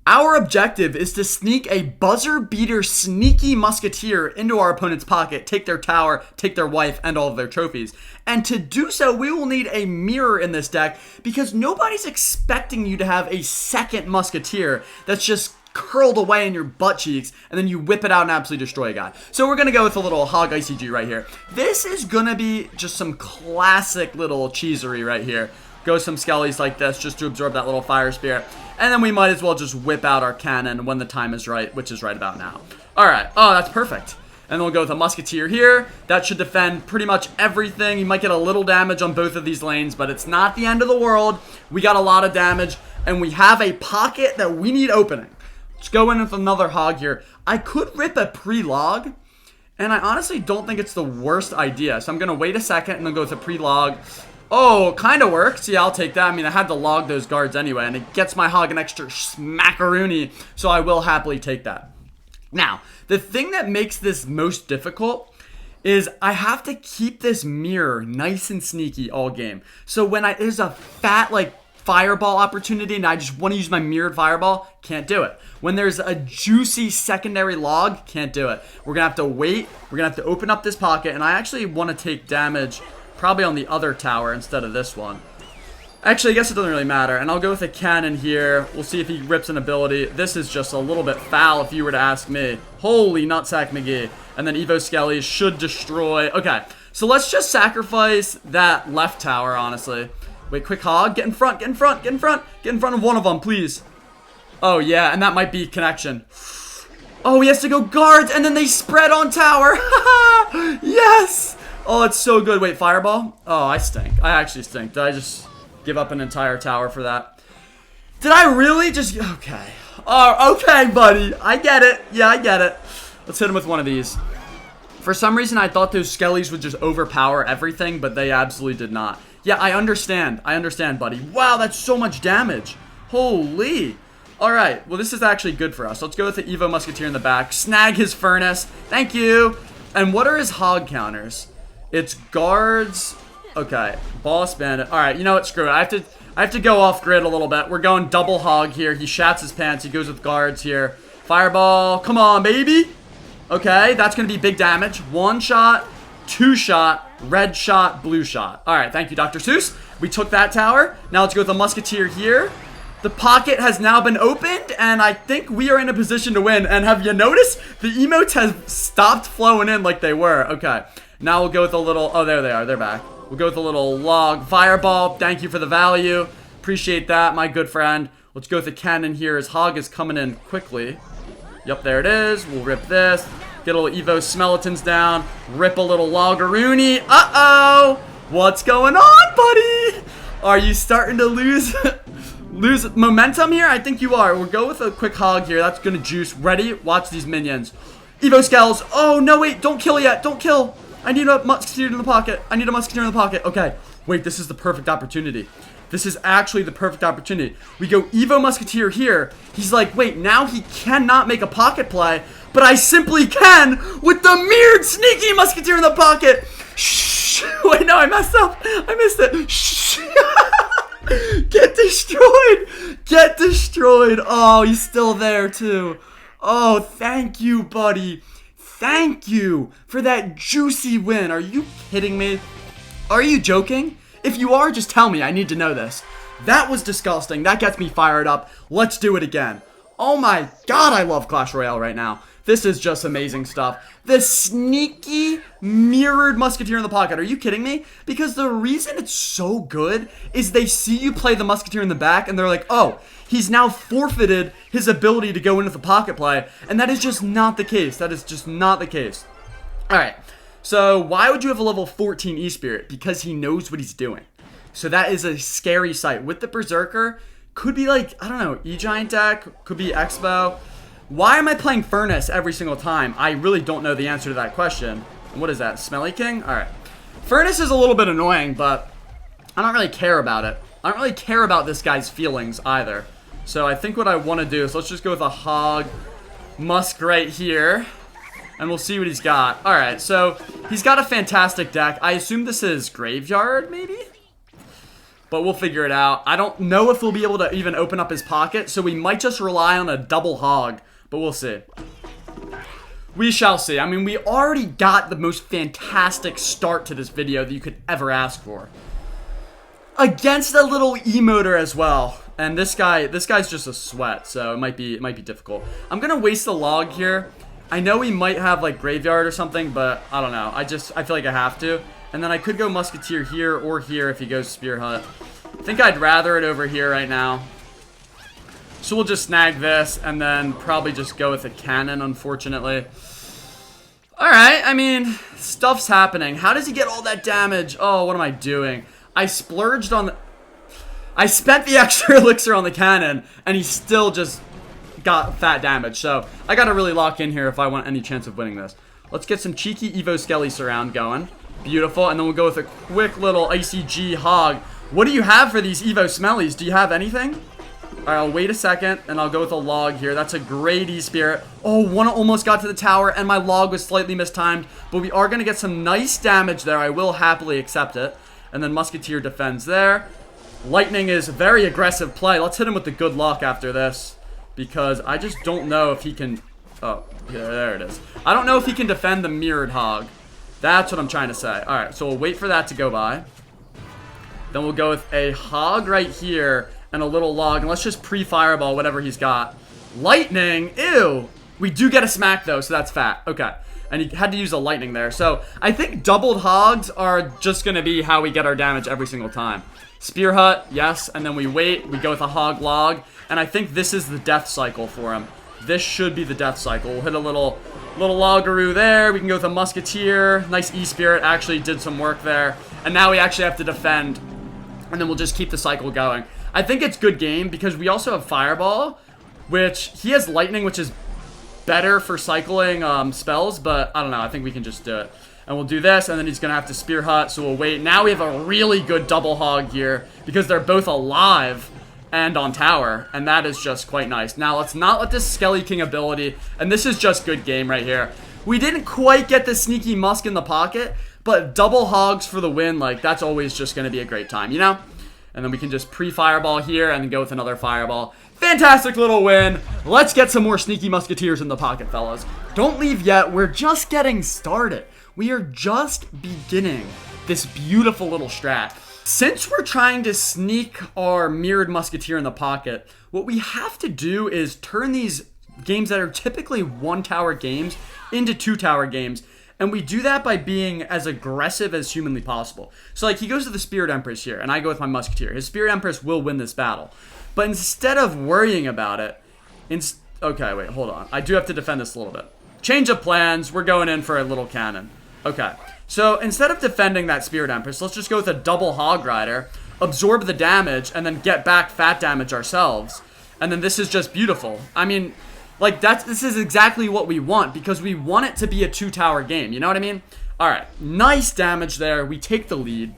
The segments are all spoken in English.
Our objective is to sneak a buzzer beater sneaky musketeer into our opponent's pocket, take their tower, take their wife, and all of their trophies. And to do so, we will need a mirror in this deck because nobody's expecting you to have a second musketeer that's just curled away in your butt cheeks, and then you whip it out and absolutely destroy a guy. So we're going to go with a little Hog ICG right here. This is going to be just some classic little cheesery right here. Go some skellies like this just to absorb that little fire spirit. And then we might as well just whip out our cannon when the time is right, which is right about now. Alright, oh, that's perfect. And then we'll go with a musketeer here. That should defend pretty much everything. You might get a little damage on both of these lanes, but it's not the end of the world. We got a lot of damage, and we have a pocket that we need opening. Let's go in with another hog here. I could rip a pre-log, and I honestly don't think it's the worst idea. So I'm going to wait a second and then go with a pre-log. Oh, kind of works. Yeah, I'll take that. I mean, I had to log those guards anyway, and it gets my hog an extra smackaroony, so I will happily take that. Now, the thing that makes this most difficult is I have to keep this mirror nice and sneaky all game. So when there's a fat, like, fireball opportunity and I just want to use my mirrored fireball, can't do it. When there's a juicy secondary log, can't do it. We're going to have to wait. We're going to have to open up this pocket, and I actually want to take damage probably on the other tower instead of this one. Actually, I guess it doesn't really matter, and I'll go with a cannon here. We'll see if he rips an ability. This is just a little bit foul if you were to ask me. Holy nutsack McGee. And then Evo Skelly should destroy. Okay, so let's just sacrifice that left tower, honestly. Wait, quick hog. Get in front, get in front, get in front. Get in front of one of them, please. Oh, yeah, and that might be connection. Oh, he has to go guards, and then they spread on tower. Yes! Oh, it's so good. Wait, fireball? Oh, I stink. I actually stink. Did I just give up an entire tower for that? Did I really just... Okay. Oh, okay, buddy. I get it. Yeah, I get it. Let's hit him with one of these. For some reason, I thought those skellies would just overpower everything, but they absolutely did not. Yeah, I understand. I understand, buddy. Wow, that's so much damage. Holy. Alright, well, this is actually good for us. Let's go with the Evo Musketeer in the back. Snag his furnace. Thank you. And what are his hog counters? It's guards. Okay, boss bandit. Alright, you know what? Screw it. I have to go off grid a little bit. We're going double hog here. He shats his pants. He goes with guards here. Fireball. Come on, baby. Okay, that's going to be big damage. One shot, two shot, red shot, blue shot. Alright, thank you, Dr. Seuss. We took that tower. Now let's go with a musketeer here. The pocket has now been opened, and I think we are in a position to win. And have you noticed? The emotes have stopped flowing in like they were. Okay, now we'll go with a little... Oh, there they are. They're back. We'll go with a little log fireball. Thank you for the value. Appreciate that, my good friend. Let's go with the cannon here. His hog is coming in quickly. Yep, there it is. We'll rip this. Get a little Evo Skeletons down. Rip a little Logaroony. Uh-oh! What's going on, buddy? Are you starting to lose momentum here? I think you are. We'll go with a quick hog here. That's going to juice. Ready? Watch these minions. Evo Skells. Oh, no, wait. Don't kill yet. Don't kill. I need a musketeer in the pocket. I need a musketeer in the pocket. Okay. Wait, this is the perfect opportunity. This is actually the perfect opportunity. We go Evo Musketeer here. He's like, wait, now he cannot make a pocket play, but I simply can with the mirrored sneaky Musketeer in the pocket. Shh. Wait, no, I messed up. I missed it. Shh. Get destroyed. Get destroyed. Oh, he's still there too. Oh, thank you, buddy. Thank you for that juicy win. Are you kidding me? Are you joking? If you are, just tell me. I need to know this. That was disgusting. That gets me fired up. Let's do it again. Oh my god, I love Clash Royale right now. This is just amazing stuff. The sneaky mirrored Musketeer in the pocket. Are you kidding me? Because the reason it's so good is they see you play the Musketeer in the back and they're like, oh, he's now forfeited his ability to go into the pocket play. And that is just not the case. That is just not the case. Alright. So, why would you have a level 14 E-Spirit? Because he knows what he's doing. So, that is a scary sight. With the Berserker, could be like, I don't know, E-Giant deck, could be Expo. Why am I playing Furnace every single time? I really don't know the answer to that question. And what is that, Smelly King? Alright. Furnace is a little bit annoying, but I don't really care about it. I don't really care about this guy's feelings either. So, I think what I want to do is let's just go with a Hog Musk right here. And we'll see what he's got. Alright, so he's got a fantastic deck. I assume this is Graveyard, maybe? but we'll figure it out. I don't know if we'll be able to even open up his pocket, so we might just rely on a double hog, but we'll see. We shall see. I mean, we already got the most fantastic start to this video that you could ever ask for. Against a little emoter as well. And this guy's just a sweat, so it might be difficult. I'm gonna waste a log here. I know we might have like graveyard or something, but I don't know. I feel like I have to. And then I could go Musketeer here or here if he goes Spear Hut. I think I'd rather it over here right now. So we'll just snag this and then probably just go with a cannon, unfortunately. Alright, I mean, stuff's happening. How does he get all that damage? Oh, what am I doing? I splurged on the... I spent the extra elixir on the cannon, and he still just got fat damage. So, I gotta really lock in here if I want any chance of winning this. Let's get some cheeky Evo Skelly surround going. Beautiful, and then we'll go with a quick little ICG hog. What do you have for these Evo Smellies? Do you have anything? Alright, I'll wait a second, and I'll go with a log here. That's a great E-Spirit. Oh, one almost got to the tower, and my log was slightly mistimed. But we are going to get some nice damage there. I will happily accept it. And then Musketeer defends there. Lightning is a very aggressive play. Let's hit him with the good luck after this. Because I just don't know if he can... Oh, yeah, there it is. I don't know if he can defend the mirrored hog. That's what I'm trying to say. Alright, so we'll wait for that to go by. Then we'll go with a hog right here. And a little log, and let's just pre-fireball whatever he's got. Lightning, ew. We do get a smack though, so that's fat. Okay, and he had to use a lightning there. So I think doubled hogs are just gonna be how we get our damage every single time. Spear Hut, yes, and then we wait, we go with a hog log, and I think this is the death cycle for him. This should be the death cycle. We'll hit a little Logaroo there. We can go with a Musketeer. Nice E-Spirit, actually did some work there. And now we actually have to defend, and then we'll just keep the cycle going. I think it's good game because we also have Fireball, which he has Lightning, which is better for cycling spells, but I don't know. I think we can just do it. And we'll do this, and then he's going to have to Spear Hut, so we'll wait. Now we have a really good double hog here because they're both alive and on tower, and that is just quite nice. Now, let's not let this Skelly King ability, and this is just good game right here. We didn't quite get the sneaky Musk in the pocket, but double hogs for the win, like, that's always just going to be a great time, you know? And then we can just pre-fireball here and then go with another fireball. Fantastic little win. Let's get some more sneaky Musketeers in the pocket, fellas. Don't leave yet. We're just getting started. We are just beginning this beautiful little strat. Since we're trying to sneak our mirrored Musketeer in the pocket, what we have to do is turn these games that are typically one-tower games into two-tower games. And we do that by being as aggressive as humanly possible. So, like, he goes to the Spirit Empress here, and I go with my Musketeer. His Spirit Empress will win this battle. But instead of worrying about it... Okay, wait, hold on. I do have to defend this a little bit. Change of plans. We're going in for a little cannon. Okay. So, instead of defending that Spirit Empress, let's just go with a double Hog Rider, absorb the damage, and then get back fat damage ourselves. And then this is just beautiful. I mean... Like, this is exactly what we want, because we want it to be a two-tower game, you know what I mean? Alright, nice damage there. We take the lead.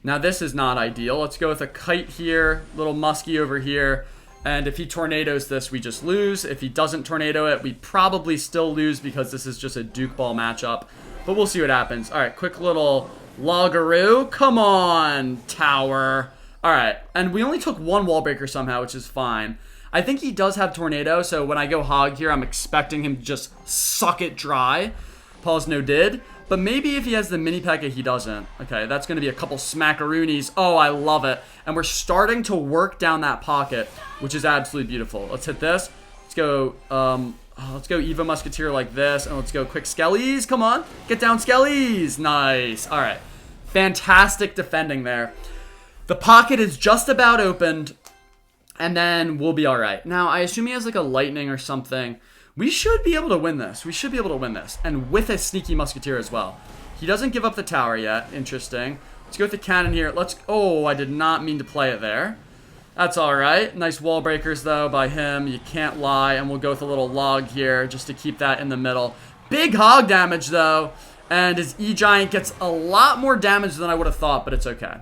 Now, this is not ideal. Let's go with a kite here, little muskie over here, and if he tornadoes this, we just lose. If he doesn't tornado it, we probably still lose, because this is just a Duke Ball matchup. But we'll see what happens. Alright, quick little Logaroo. Come on, tower. Alright, and we only took one wall breaker somehow, which is fine. I think he does have Tornado, so when I go hog here, I'm expecting him to just suck it dry. Pausno did. But maybe if he has the mini P.E.K.K.A, he doesn't. Okay, that's going to be a couple smackaroonies. Oh, I love it. And we're starting to work down that pocket, which is absolutely beautiful. Let's hit this. Let's go, Evo Musketeer like this, and let's go quick Skellies. Come on, get down Skellies. Nice. All right, fantastic defending there. The pocket is just about opened. And then we'll be alright. Now, I assume he has like a lightning or something. We should be able to win this. We should be able to win this. And with a sneaky Musketeer as well. He doesn't give up the tower yet. Interesting. Let's go with the cannon here. Oh, I did not mean to play it there. That's alright. Nice wall breakers, though, by him. You can't lie. And we'll go with a little log here just to keep that in the middle. Big hog damage, though. And his E-Giant gets a lot more damage than I would have thought, but it's okay.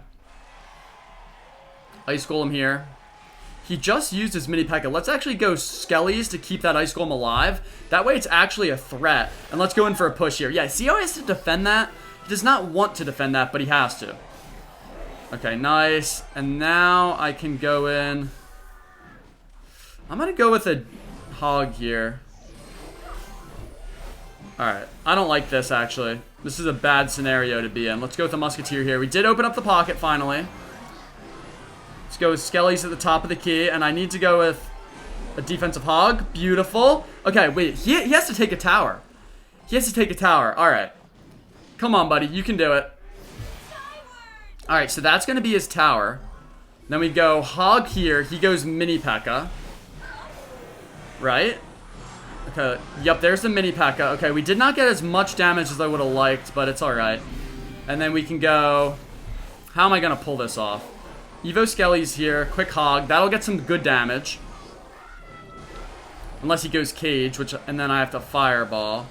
Ice Golem here. He just used his mini P.E.K.K.A. Let's actually go Skellies to keep that Ice Golem alive. That way it's actually a threat. And let's go in for a push here. Yeah, see how he has to defend that? He does not want to defend that, but he has to. Okay, nice. And now I can go in. I'm gonna go with a hog here. Alright, I don't like this actually. This is a bad scenario to be in. Let's go with the Musketeer here. We did open up the pocket finally. Let's go with Skellies at the top of the key. And I need to go with a defensive hog. Beautiful. Okay, wait. He has to take a tower. He has to take a tower. Alright. Come on, buddy. You can do it. Alright, so that's going to be his tower. Then we go hog here. He goes mini P.E.K.K.A. Right? Okay. Yep, there's the mini P.E.K.K.A. Okay, we did not get as much damage as I would have liked, but it's alright. And then we can go... How am I going to pull this off? Evo Skelly's here. Quick hog. That'll get some good damage. Unless he goes cage, and then I have to fireball.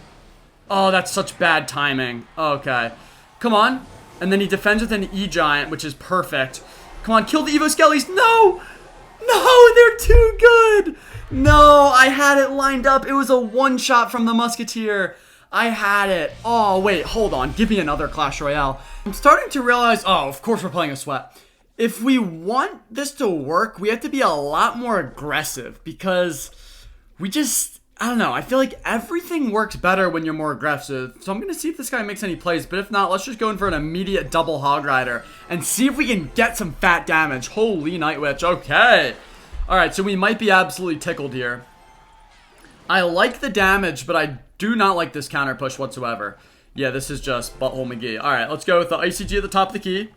Oh, that's such bad timing. Okay. Come on. And then he defends with an E-Giant, which is perfect. Come on, kill the Evo Skellies. No! No, they're too good! No, I had it lined up. It was a one-shot from the Musketeer. I had it. Oh, wait, hold on. Give me another Clash Royale. I'm starting to realize, oh, of course we're playing a sweat. If we want this to work, we have to be a lot more aggressive because we just, I don't know. I feel like everything works better when you're more aggressive. So I'm going to see if this guy makes any plays. But if not, let's just go in for an immediate double Hog Rider and see if we can get some fat damage. Holy Night Witch. Okay. All right, so we might be absolutely tickled here. I like the damage, but I do not like this counter push whatsoever. Yeah, this is just Butthole McGee. All right, let's go with the ICG at the top of the key.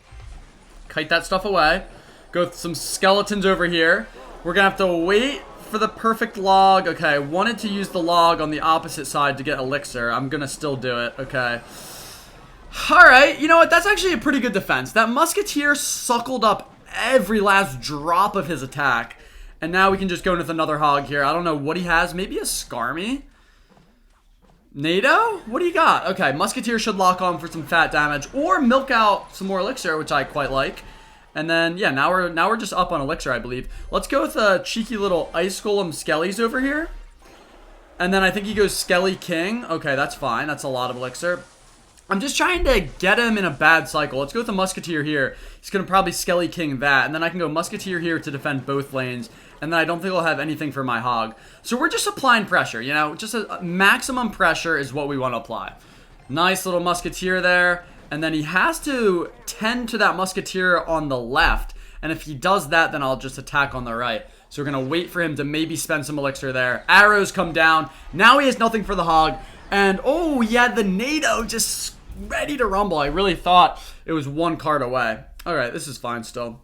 Kite that stuff away. Go with some skeletons over here. We're going to have to wait for the perfect log. Okay, I wanted to use the log on the opposite side to get elixir. I'm going to still do it. Okay. Alright, you know what? That's actually a pretty good defense. That Musketeer suckled up every last drop of his attack. And now we can just go in with another hog here. I don't know what he has. Maybe a Skarmy? NATO? What do you got? Okay, Musketeer should lock on for some fat damage or milk out some more elixir, which I quite like. And then, yeah, now we're just up on elixir, I believe. Let's go with a cheeky little Ice Golem Skellies over here. And then I think he goes Skelly King. Okay, that's fine. That's a lot of elixir. I'm just trying to get him in a bad cycle. Let's go with the Musketeer here. He's going to probably Skelly King that. And then I can go Musketeer here to defend both lanes. And then I don't think I'll have anything for my hog. So we're just applying pressure, you know? Just a maximum pressure is what we want to apply. Nice little Musketeer there. And then he has to tend to that Musketeer on the left. And if he does that, then I'll just attack on the right. So we're going to wait for him to maybe spend some elixir there. Arrows come down. Now he has nothing for the hog. And, oh, he had the NATO just ready to rumble. I really thought it was one card away. All right, this is fine still.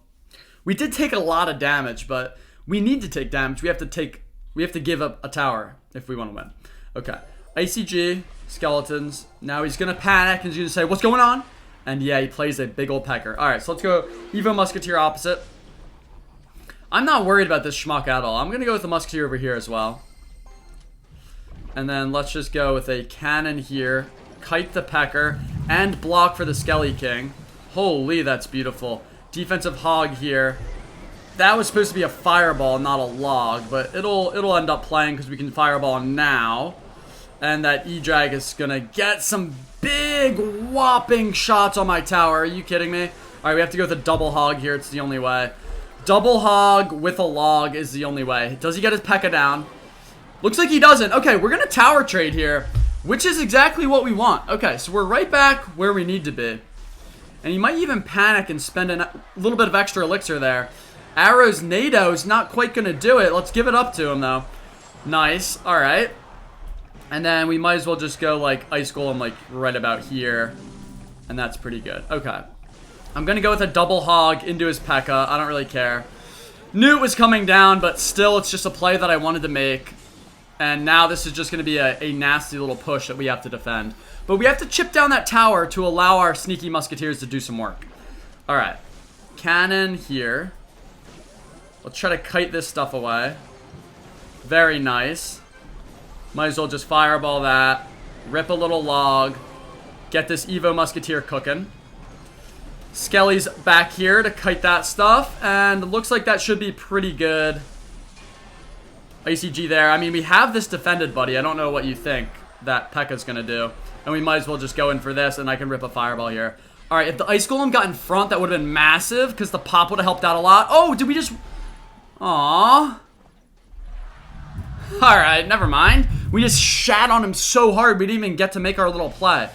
We did take a lot of damage, but we need to take damage. We have to give up a tower if we want to win. Okay. ICG, skeletons. Now he's going to panic and he's going to say, what's going on? And yeah, he plays a big old pecker. All right, so let's go Evo Musketeer opposite. I'm not worried about this schmuck at all. I'm going to go with the Musketeer over here as well. And then let's just go with a cannon here. Kite the pecker. And block for the Skelly King. Holy, that's beautiful. Defensive hog here. That was supposed to be a fireball, not a log. But it'll end up playing because we can fireball now. And that E-Drag is going to get some big whopping shots on my tower. Are you kidding me? Alright, we have to go with a double hog here. It's the only way. Double hog with a log is the only way. Does he get his P.E.K.K.A. down? Looks like he doesn't. Okay, we're going to tower trade here, which is exactly what we want. Okay, so we're right back where we need to be. And he might even panic and spend a little bit of extra elixir there. Arrow's NATO is not quite going to do it. Let's give it up to him, though. Nice. All right. And then we might as well just go, like, Ice Golem, like, right about here. And that's pretty good. Okay. I'm going to go with a double hog into his P.E.K.K.A. I don't really care. Knew it was coming down, but still, it's just a play that I wanted to make. And now this is just going to be a nasty little push that we have to defend. But we have to chip down that tower to allow our sneaky Musketeers to do some work. Alright. Cannon here. Let's try to kite this stuff away. Very nice. Might as well just fireball that. Rip a little log. Get this Evo Musketeer cooking. Skelly's back here to kite that stuff. And looks like that should be pretty good. ICG there. I mean, we have this defended, buddy. I don't know what you think that P.E.K.K.A.'s going to do. And we might as well just go in for this, and I can rip a fireball here. All right, if the Ice Golem got in front, that would have been massive because the pop would have helped out a lot. Oh, did we just... Aww. All right, never mind. We just shat on him so hard we didn't even get to make our little play.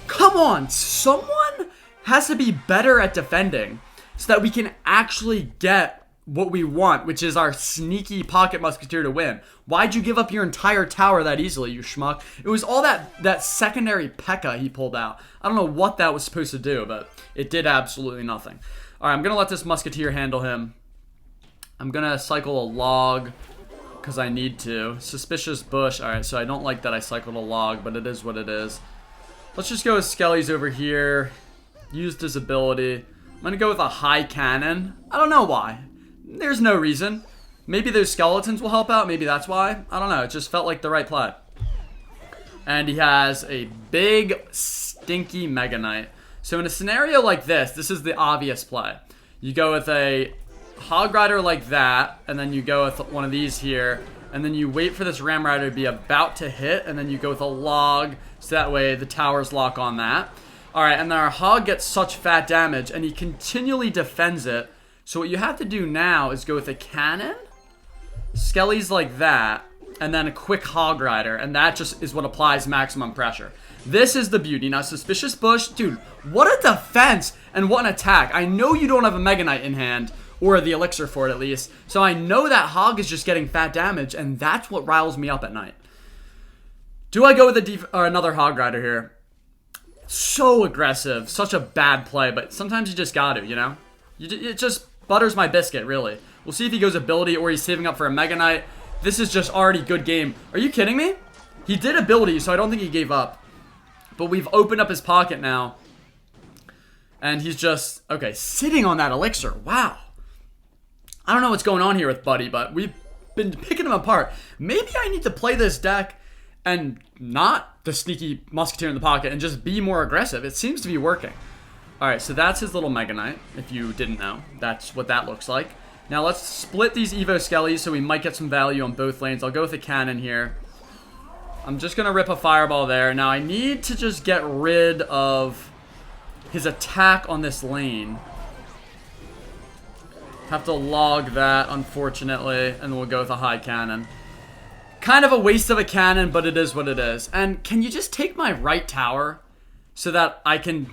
Come on, someone has to be better at defending so that we can actually get what we want, which is our sneaky pocket musketeer to win. Why'd you give up your entire tower that easily, you schmuck? It was all that secondary P.E.K.K.A he pulled out. I don't know what that was supposed to do, but it did absolutely nothing. All right, I'm going to let this musketeer handle him. I'm going to cycle a log because I need to. Suspicious bush. All right, so I don't like that I cycled a log, but it is what it is. Let's just go with Skelly's over here. Used his ability. I'm going to go with a high cannon. I don't know why. There's no reason. Maybe those skeletons will help out. Maybe that's why. I don't know. It just felt like the right play. And he has a big, stinky Mega Knight. So in a scenario like this is the obvious play. You go with a Hog Rider like that, and then you go with one of these here, and then you wait for this Ram Rider to be about to hit, and then you go with a log, so that way the towers lock on that. Alright, and then our Hog gets such fat damage, and he continually defends it. So what you have to do now is go with a cannon, Skelly's like that, and then a quick Hog Rider, and that just is what applies maximum pressure. This is the beauty. Now, Suspicious Bush, dude, what a defense and what an attack. I know you don't have a Mega Knight in hand, or the elixir for it at least, so I know that Hog is just getting fat damage, and that's what riles me up at night. Do I go with another Hog Rider here? So aggressive, such a bad play, but sometimes you just got to, you know? It just butters my biscuit, really. We'll see if he goes ability or he's saving up for a Mega Knight. This is just already good game. Are you kidding me? He did ability, so I don't think he gave up. But we've opened up his pocket now. And he's just, okay, sitting on that elixir. Wow. I don't know what's going on here with Buddy, but we've been picking him apart. Maybe I need to play this deck and not the sneaky musketeer in the pocket and just be more aggressive. It seems to be working. Alright, so that's his little Mega Knight, if you didn't know. That's what that looks like. Now let's split these Evo Skellies so we might get some value on both lanes. I'll go with a cannon here. I'm just going to rip a fireball there. Now I need to just get rid of his attack on this lane. Have to log that, unfortunately, and we'll go with a high cannon. Kind of a waste of a cannon, but it is what it is. And can you just take my right tower so that I can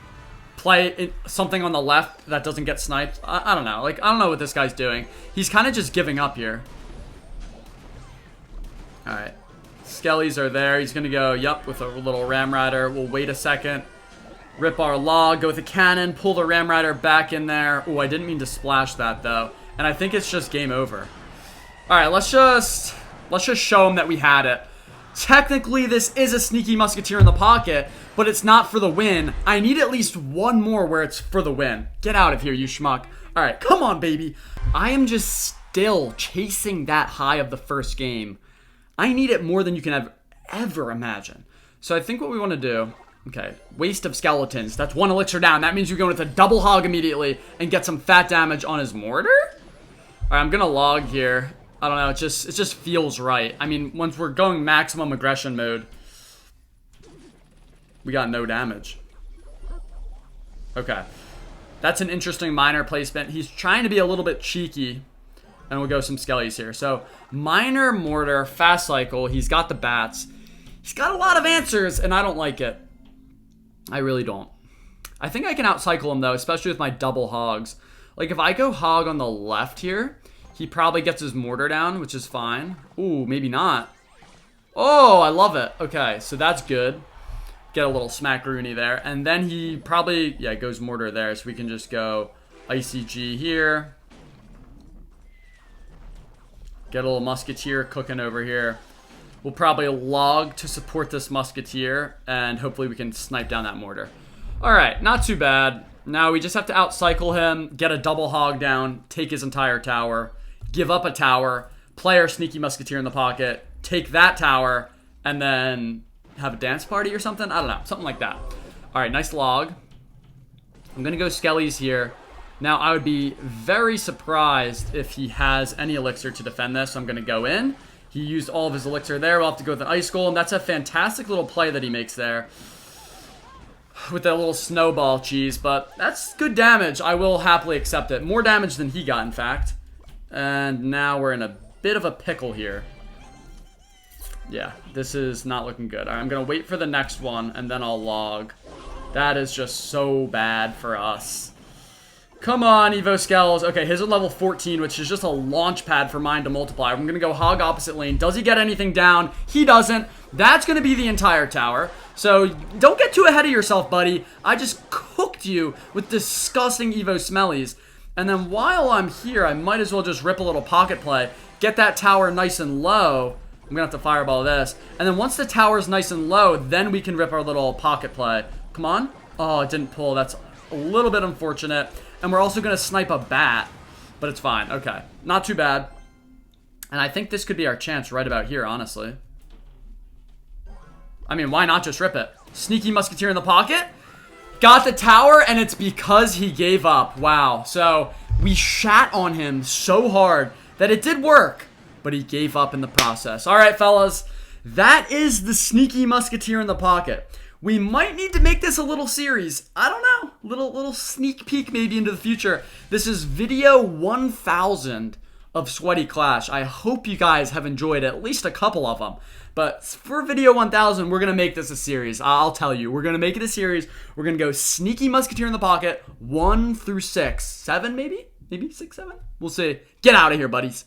play something on the left that doesn't get sniped? I don't know. Like, I don't know what this guy's doing. He's kind of just giving up here. Alright. Skellies are there. He's going to go, yup, with a little Ram Rider. We'll wait a second. Rip our log, go with a cannon, pull the Ram Rider back in there. Oh, I didn't mean to splash that, though. And I think it's just game over. Alright, let's just show him that we had it. Technically, this is a sneaky musketeer in the pocket, but it's not for the win. I need at least one more where it's for the win. Get out of here, you schmuck. Alright, come on, baby. I am just still chasing that high of the first game. I need it more than you can ever imagine. So I think what we want to do... Okay, waste of skeletons. That's one elixir down. That means you're going with a double hog immediately and get some fat damage on his mortar? Alright, I'm going to log here. I don't know, it just feels right. I mean, once we're going maximum aggression mode, we got no damage. Okay. That's an interesting minor placement. He's trying to be a little bit cheeky. And we'll go some skellies here. So, minor mortar, fast cycle. He's got the bats. He's got a lot of answers, and I don't like it. I really don't. I think I can outcycle him, though, especially with my double hogs. Like, if I go hog on the left here, he probably gets his mortar down, which is fine. Ooh, maybe not. Oh, I love it. Okay, so that's good. Get a little smack-rooney there. And then he probably, yeah, goes mortar there, so we can just go ICG here. Get a little musketeer cooking over here. We'll probably log to support this musketeer, and hopefully we can snipe down that mortar. Alright, not too bad. Now we just have to outcycle him, get a double hog down, take his entire tower, give up a tower, play our sneaky musketeer in the pocket, take that tower, and then have a dance party or something? I don't know, something like that. Alright, nice log. I'm going to go skellies here. Now, I would be very surprised if he has any elixir to defend this, so I'm going to go in. He used all of his elixir there. We'll have to go with an Ice Golem. That's a fantastic little play that he makes there. with that little snowball cheese, but that's good damage. I will happily accept it. More damage than he got, in fact. And now we're in a bit of a pickle here. Yeah, this is not looking good. I'm going to wait for the next one, and then I'll log. That is just so bad for us. Come on, Evo Skells. Okay, his is level 14, which is just a launch pad for mine to multiply. I'm going to go hog opposite lane. Does he get anything down? He doesn't. That's going to be the entire tower. So don't get too ahead of yourself, buddy. I just cooked you with disgusting Evo Smellies. And then while I'm here, I might as well just rip a little pocket play. Get that tower nice and low. I'm going to have to fireball this. And then once the tower's nice and low, then we can rip our little pocket play. Come on. Oh, it didn't pull. That's a little bit unfortunate. And we're also going to snipe a bat. But it's fine. Okay. Not too bad. And I think this could be our chance right about here, honestly. I mean, why not just rip it? Sneaky Musketeer in the pocket. Got the tower, and it's because he gave up. Wow. So we shat on him so hard that it did work. But he gave up in the process. All right, fellas. That is the Sneaky Musketeer in the pocket. We might need to make this a little series. I don't know. Little sneak peek maybe into the future. This is video 1000 of Sweaty Clash. I hope you guys have enjoyed at least a couple of them. But for video 1000, we're going to make this a series. I'll tell you. We're going to make it a series. We're going to go Sneaky Musketeer in the pocket 1 through 6. 7 maybe? Maybe 6, 7? We'll see. Get out of here, buddies.